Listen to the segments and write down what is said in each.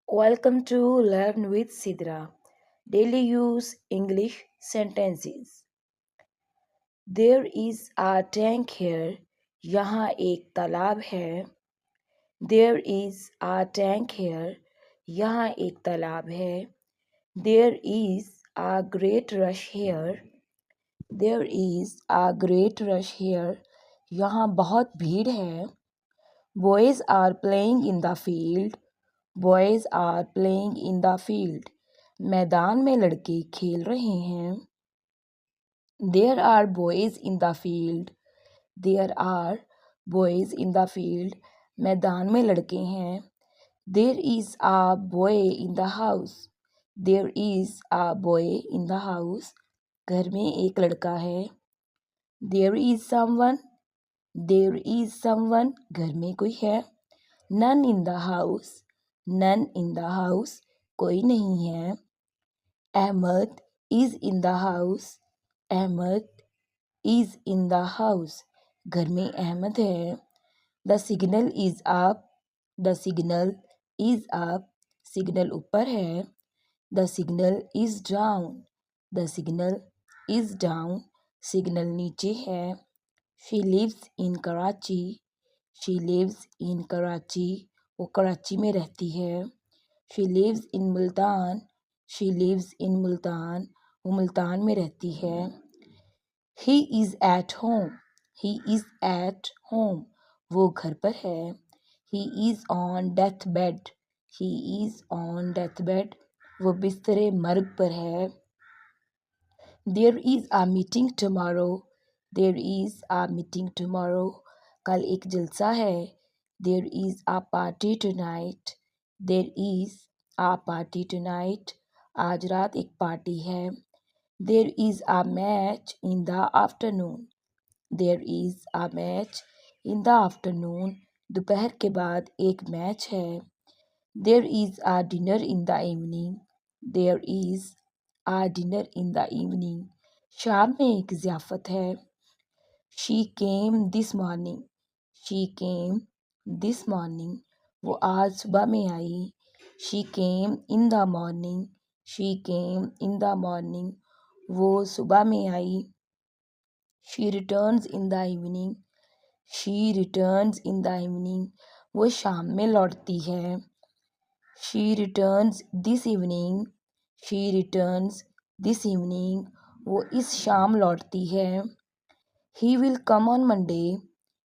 Welcome to Learn with Sidra. Daily use English sentences. There is a tank here. यहाँ एक तालाब है. There is a tank here. यहाँ एक तालाब है. There is a great rush here. There is a great rush here. यहाँ बहुत भीड़ है. Boys are playing in the field. Boys are playing in the field. मैदान में लड़के खेल रहे हैं. There are boys in the field. There are boys in the field. मैदान में लड़के हैं. There is a boy in the house. There is a boy in the house. घर में एक लड़का है. There is someone. There is someone. घर में कोई है. None in the house. None in the house. कोई नहीं है. Ahmed is in the house. Ahmed is in the house. घर में अहमद है. The signal is up. The signal is up. Signal ऊपर है. The signal is down. The signal is down. Signal नीचे है. She lives in Karachi. She lives in Karachi. वो कराची में रहती है. She lives in Multan. She lives in Multan. वो मुल्तान में रहती है. He is at home. He is at home. वो घर पर है. He is on deathbed. He is on deathbed. वो बिस्तरे मर्ग पर है. There is a meeting tomorrow. There is a meeting tomorrow. कल एक जलसा है. There is a party tonight. There is a party tonight. आज रात एक पार्टी है. There is a match in the afternoon. There is a match in the afternoon. दोपहर के बाद एक मैच है. There is a dinner in the evening. There is a dinner in the evening. शाम में एक ज़ियाफ़त है. She came this morning. She came this morning. वो आज सुबह में आई. She came in the morning. She came in the morning. वो सुबह में आई. She returns in the evening. She returns in the evening. वो शाम में लौटती है. She returns this evening. She returns this evening. वो इस शाम लौटती है. He will come on Monday.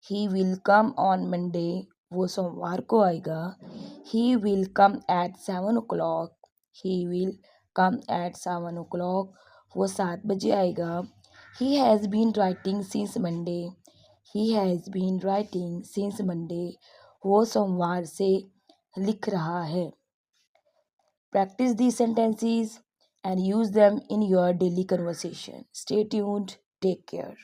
He will come on Monday. वो सोमवार को आएगा. He will come at 7 o'clock. He will come at 7 o'clock. वो 7 बजे आएगा. He has been writing since Monday. He has been writing since Monday. वो सोमवार से लिख रहा है. Practice these sentences and use them in your daily conversation. Stay tuned. Take care.